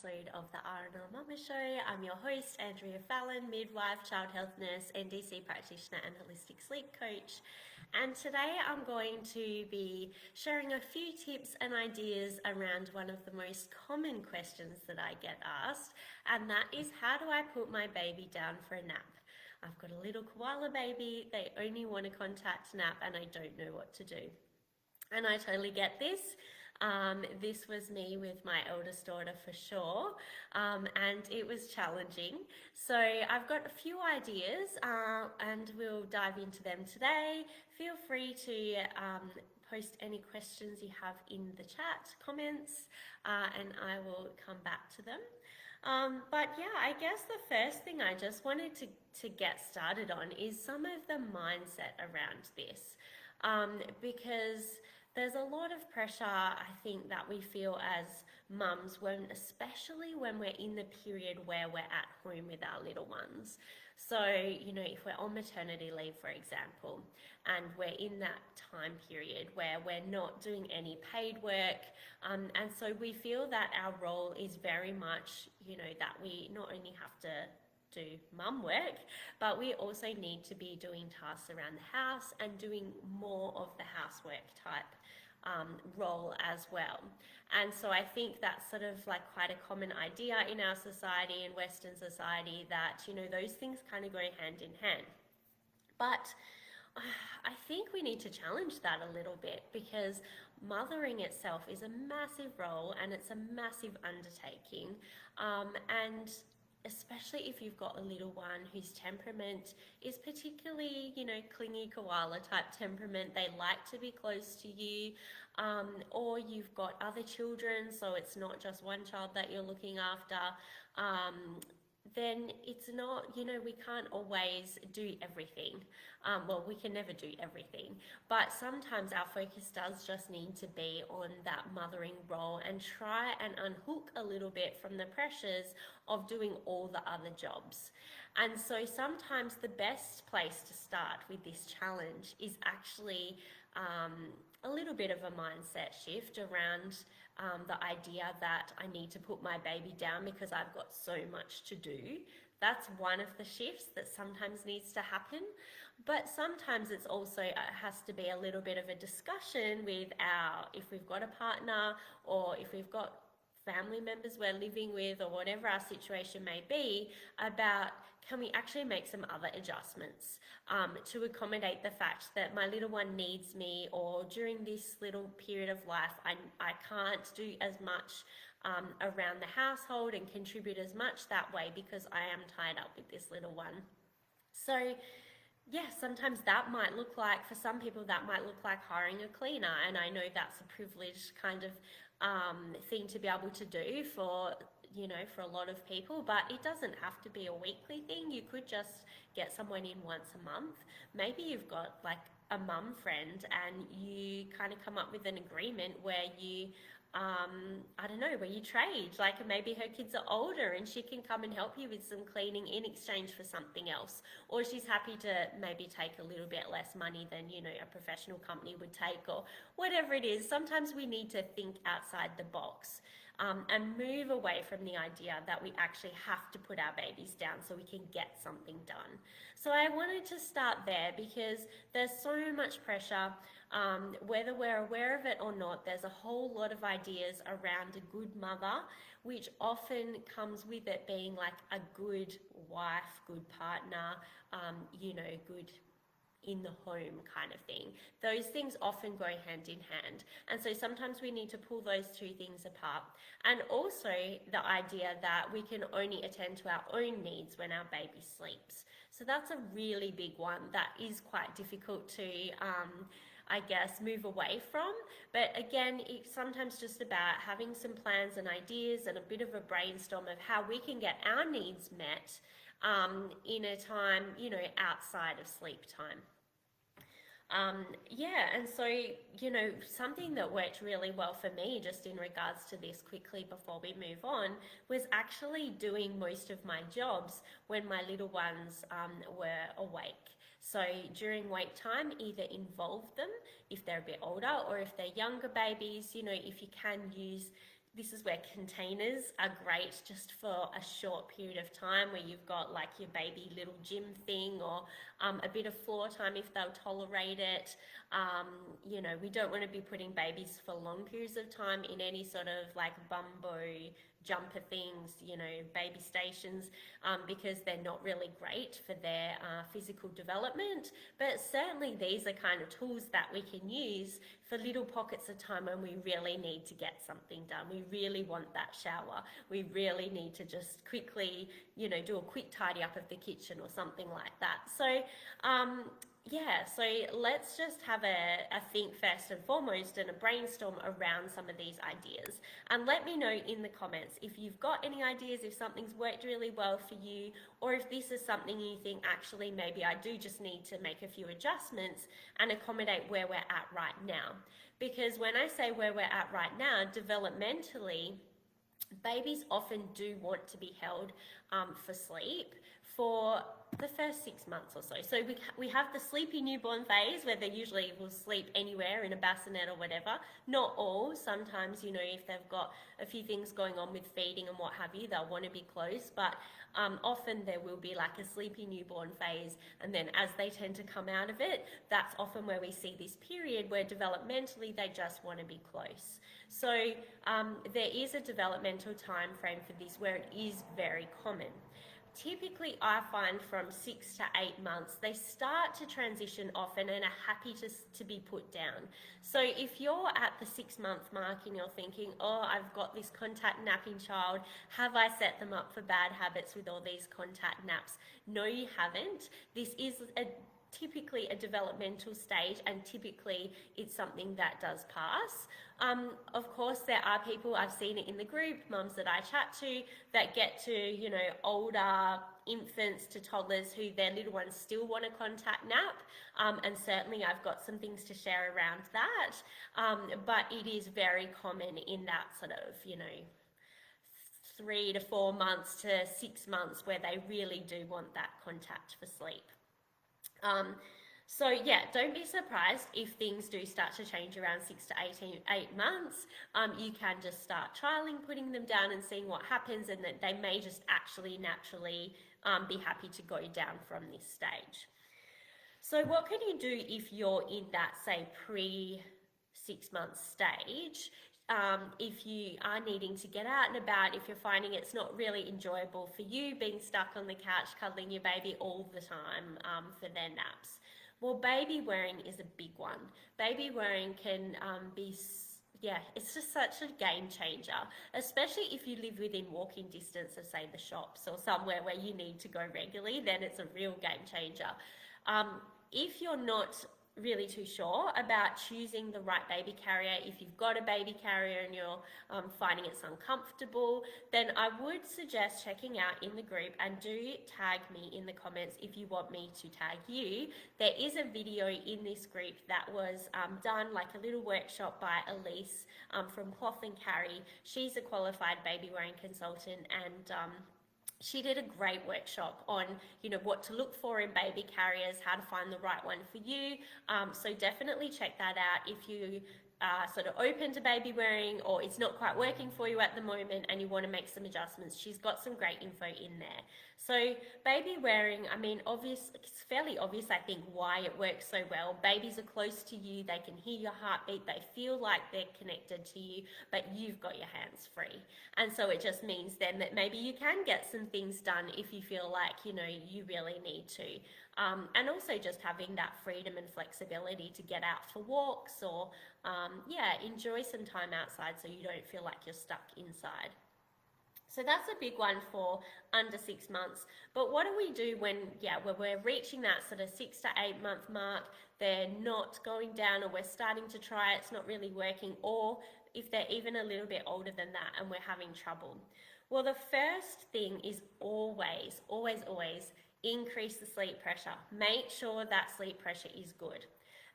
episode of the R&R Mama Show. I'm your host, Andrea Fallon, midwife, child health nurse, NDC practitioner and holistic sleep coach. And today I'm going to be sharing a few tips and ideas around one of the most common questions that I get asked, and that is, how do I put my baby down for a nap? I've got a little koala baby, they only want a contact nap and I don't know what to do. And I totally get this. This was me with my eldest daughter for sure, and it was challenging. So I've got a few ideas and we'll dive into them today. Feel free to post any questions you have in the chat, comments, and I will come back to them. But yeah, I guess the first thing I just wanted to get started on is some of the mindset around this, because there's a lot of pressure, I think, that we feel as mums, especially when we're in the period where we're at home with our little ones. So, if we're on maternity leave, for example, and we're in that time period where we're not doing any paid work, and so we feel that our role is very much, that we not only have to do mum work, but we also need to be doing tasks around the house and doing more of the housework type role as well. And so I think that's sort of like quite a common idea in our society, in Western society, that those things kind of go hand in hand. But I think we need to challenge that a little bit, because mothering itself is a massive role and it's a massive undertaking, and especially if you've got a little one whose temperament is particularly, clingy koala type temperament. They like to be close to you, or you've got other children, so it's not just one child that you're looking after. Then it's not, we can't always do everything. Well, we can never do everything, but sometimes our focus does just need to be on that mothering role and try and unhook a little bit from the pressures of doing all the other jobs. And so sometimes the best place to start with this challenge is actually a little bit of a mindset shift around the idea that I need to put my baby down because I've got so much to do. That's one of the shifts that sometimes needs to happen. But sometimes it's also has to be a little bit of a discussion with if we've got a partner, or if we've got family members we're living with, or whatever our situation may be, about, can we actually make some other adjustments to accommodate the fact that my little one needs me, or during this little period of life I can't do as much around the household and contribute as much that way because I am tied up with this little one. So yeah, sometimes that might look like, for some people, that might look like hiring a cleaner. And I know that's a privileged kind of thing to be able to do for a lot of people, but it doesn't have to be a weekly thing. You could just get someone in once a month. Maybe you've got like a mum friend and you kind of come up with an agreement where you where you trade, like maybe her kids are older and she can come and help you with some cleaning in exchange for something else, or she's happy to maybe take a little bit less money than a professional company would take, or whatever it is. Sometimes we need to think outside the box and move away from the idea that we actually have to put our babies down so we can get something done. So I wanted to start there because there's so much pressure. Whether we're aware of it or not, there's a whole lot of ideas around a good mother, which often comes with it being like a good wife, good partner, good in the home kind of thing. Those things often go hand in hand. And so sometimes we need to pull those two things apart. And also the idea that we can only attend to our own needs when our baby sleeps. So that's a really big one that is quite difficult to move away from. But again, it's sometimes just about having some plans and ideas and a bit of a brainstorm of how we can get our needs met in a time, outside of sleep time. And so, something that worked really well for me, just in regards to this quickly before we move on, was actually doing most of my jobs when my little ones were awake. So during wake time, either involve them if they're a bit older, or if they're younger babies, if you can use This is where containers are great just for a short period of time, where you've got like your baby little gym thing, or a bit of floor time if they'll tolerate it. We don't want to be putting babies for long periods of time in any sort of like bumbo jumper things, baby stations, because they're not really great for their physical development. But certainly these are kind of tools that we can use for little pockets of time when we really need to get something done. We really want that shower. We really need to just quickly, do a quick tidy up of the kitchen or something like that. So, so let's just have a think first and foremost, and a brainstorm around some of these ideas. And let me know in the comments if you've got any ideas, if something's worked really well for you, or if this is something you think, actually, maybe I do just need to make a few adjustments and accommodate where we're at right now. Because when I say where we're at right now, developmentally, babies often do want to be held for sleep for the first 6 months or so. So we have the sleepy newborn phase, where they usually will sleep anywhere in a bassinet or whatever. Not all. Sometimes, if they've got a few things going on with feeding and what have you, they'll want to be close. But often there will be like a sleepy newborn phase, and then as they tend to come out of it, that's often where we see this period where developmentally they just want to be close. So there is a developmental time frame for this where it is very common. Typically, I find from 6 to 8 months, they start to transition often and are happy to be put down. So if you're at the 6-month mark and you're thinking, oh, I've got this contact napping child, have I set them up for bad habits with all these contact naps? No, you haven't. This is typically a developmental stage, and typically it's something that does pass. Of course, there are people, I've seen it in the group, mums that I chat to, that get to, older infants to toddlers who their little ones still want a contact nap. And certainly I've got some things to share around that. But it is very common in that sort of, 3 to 4 months to 6 months where they really do want that contact for sleep. So don't be surprised if things do start to change around 6 to 8 months. You can just start trialing, putting them down and seeing what happens, and that they may just actually naturally be happy to go down from this stage. So what can you do if you're in that, say, pre-6 month stage? If you are needing to get out and about, if you're finding it's not really enjoyable for you being stuck on the couch cuddling your baby all the time for their naps. Well, baby wearing is a big one. Baby wearing can it's just such a game changer, especially if you live within walking distance of, say, the shops or somewhere where you need to go regularly. Then it's a real game changer. If you're not really too sure about choosing the right baby carrier, if you've got a baby carrier and you're finding it's uncomfortable, then I would suggest checking out in the group, and do tag me in the comments if you want me to tag you. There is a video in this group that was done, like a little workshop by Elise from Cloth and Carry. She's a qualified baby wearing consultant, and she did a great workshop on, what to look for in baby carriers, how to find the right one for you. So definitely check that out if you are sort of open to baby wearing, or it's not quite working for you at the moment and you want to make some adjustments. She's got some great info in there. So baby wearing, it's fairly obvious, I think, why it works so well. Babies are close to you, they can hear your heartbeat, they feel like they're connected to you, but you've got your hands free. And so it just means then that maybe you can get some things done if you feel like, you really need to. And also just having that freedom and flexibility to get out for walks, or enjoy some time outside so you don't feel like you're stuck inside. So that's a big one for under 6 months. But what do we do when we're reaching that sort of 6 to 8 month mark, they're not going down, or we're starting to try, it's not really working, or if they're even a little bit older than that and we're having trouble? Well, the first thing is always increase the sleep pressure. Make sure that sleep pressure is good.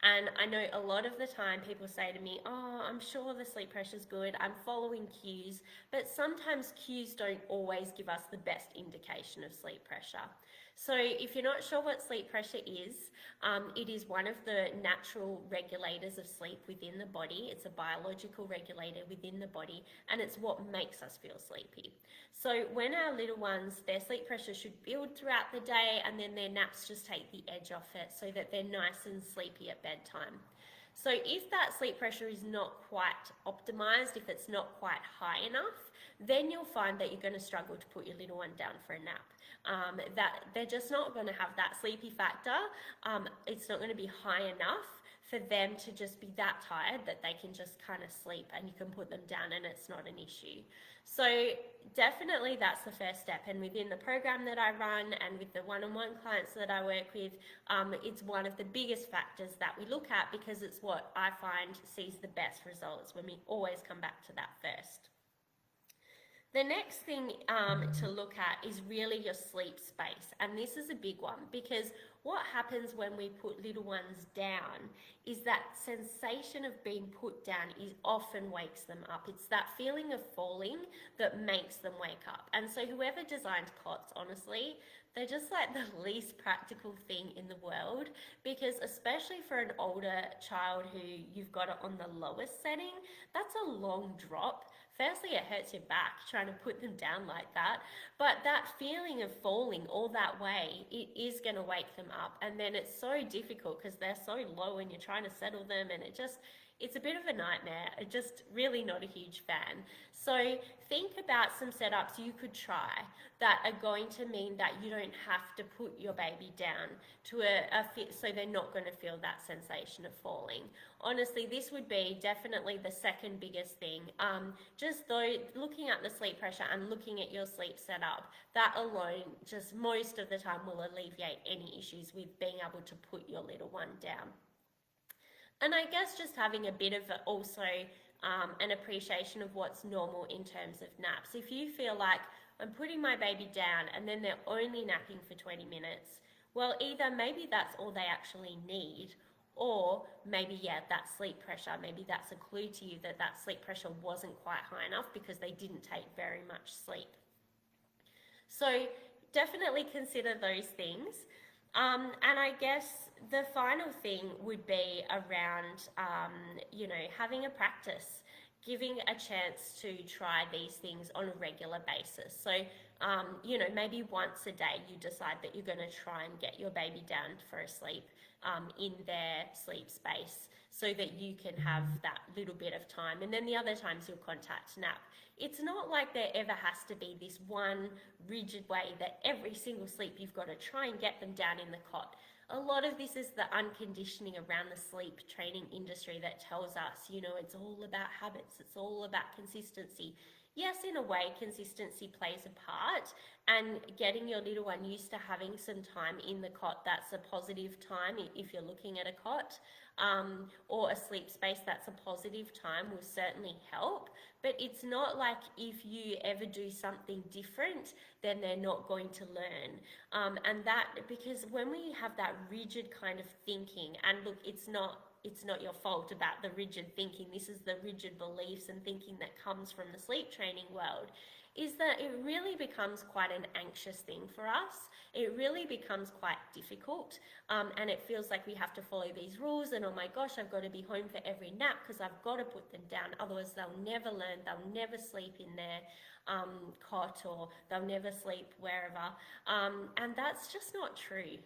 And I know a lot of the time people say to me, oh, I'm sure the sleep pressure's good, I'm following cues, but sometimes cues don't always give us the best indication of sleep pressure. So if you're not sure what sleep pressure is, it is one of the natural regulators of sleep within the body. It's a biological regulator within the body, and it's what makes us feel sleepy. So when our little ones, their sleep pressure should build throughout the day, and then their naps just take the edge off it so that they're nice and sleepy at bedtime. So if that sleep pressure is not quite optimized, if it's not quite high enough, then you'll find that you're going to struggle to put your little one down for a nap. That they're just not going to have that sleepy factor. It's not going to be high enough for them to just be that tired that they can just kind of sleep, and you can put them down and it's not an issue. So definitely that's the first step, and within the program that I run and with the one-on-one clients that I work with, it's one of the biggest factors that we look at, because it's what I find sees the best results when we always come back to that first. The next thing to look at is really your sleep space, and this is a big one, because what happens when we put little ones down is that sensation of being put down often wakes them up. It's that feeling of falling that makes them wake up. And so whoever designed cots, honestly, they're just like the least practical thing in the world, because especially for an older child who you've got it on the lowest setting, that's a long drop. Firstly, it hurts your back trying to put them down like that, but that feeling of falling all that way, it is going to wake them up. And then it's so difficult because they're so low and you're trying to settle them, and it's a bit of a nightmare. Just really not a huge fan. So think about some setups you could try that are going to mean that you don't have to put your baby down to a fit, so they're not going to feel that sensation of falling. Honestly, this would be definitely the second biggest thing. Just though looking at the sleep pressure and looking at your sleep setup, that alone just most of the time will alleviate any issues with being able to put your little one down. And I guess just having a bit of also an appreciation of what's normal in terms of naps. If you feel like I'm putting my baby down and then they're only napping for 20 minutes, well, either maybe that's all they actually need, or maybe, that sleep pressure, maybe that's a clue to you that that sleep pressure wasn't quite high enough because they didn't take very much sleep. So definitely consider those things. And I guess the final thing would be around, having a practice, giving a chance to try these things on a regular basis. So, maybe once a day you decide that you're going to try and get your baby down for a sleep in their sleep space, so that you can have that little bit of time. And then the other times you'll contact nap. It's not like there ever has to be this one rigid way that every single sleep you've got to try and get them down in the cot. A lot of this is the unconditioning around the sleep training industry that tells us, it's all about habits, it's all about consistency. Yes, in a way, consistency plays a part, and getting your little one used to having some time in the cot that's a positive time if you're looking at a cot, or a sleep space that's a positive time will certainly help. But it's not like if you ever do something different, then they're not going to learn. And that, because when we have that rigid kind of thinking, and look, it's not your fault about the rigid thinking, this is the rigid beliefs and thinking that comes from the sleep training world, is that it really becomes quite an anxious thing for us. It really becomes quite difficult, and it feels like we have to follow these rules, and oh my gosh, I've got to be home for every nap because I've got to put them down, otherwise they'll never learn, they'll never sleep in their cot, or they'll never sleep wherever, and that's just not true.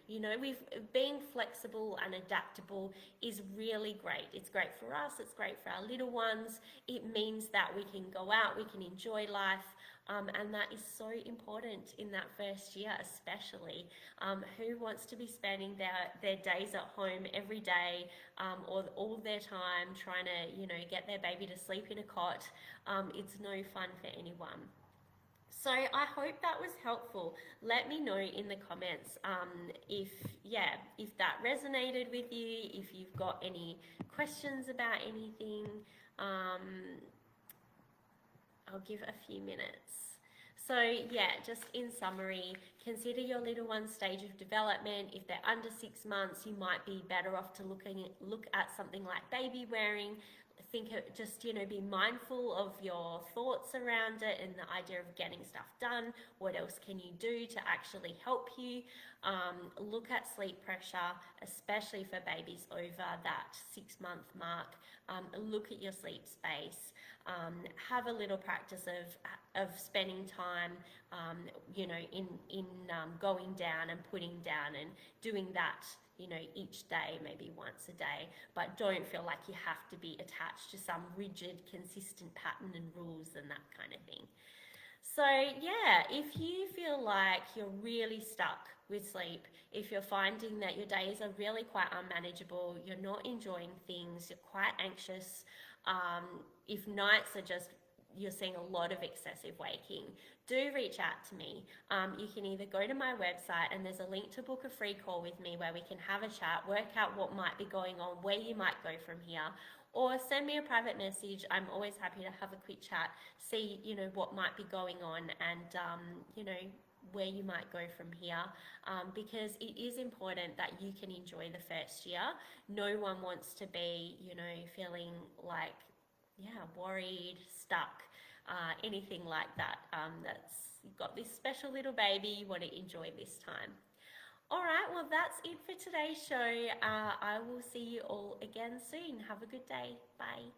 Being flexible and adaptable is really great. It's great for us, it's great for our little ones. It means that we can go out, we can enjoy life, and that is so important in that first year especially. Who wants to be spending their days at home every day, or all their time trying to get their baby to sleep in a cot? It's no fun for anyone. So I hope that was helpful. Let me know in the comments if that resonated with you, if you've got any questions about anything. I'll give a few minutes. So yeah, just in summary, consider your little one's stage of development. If they're under 6 months, you might be better off to look at something like baby wearing. Think of just, be mindful of your thoughts around it and the idea of getting stuff done. What else can you do to actually help you? Look at sleep pressure, especially for babies over that 6-month mark. Look at your sleep space. Have a little practice of spending time, in going down and putting down and doing that, each day, maybe once a day, but don't feel like you have to be attached to some rigid, consistent pattern and rules and that kind of thing. So yeah, if you feel like you're really stuck with sleep, if you're finding that your days are really quite unmanageable, you're not enjoying things, you're quite anxious, if nights are just, you're seeing a lot of excessive waking, do reach out to me. You can either go to my website and there's a link to book a free call with me where we can have a chat, work out what might be going on, where you might go from here, or send me a private message. I'm always happy to have a quick chat, see, what might be going on and, where you might go from here, because it is important that you can enjoy the first year. No one wants to be, feeling like, worried, stuck, anything like that. You've got this special little baby, you want to enjoy this time. All right, well, that's it for today's show. I will see you all again soon. Have a good day. Bye.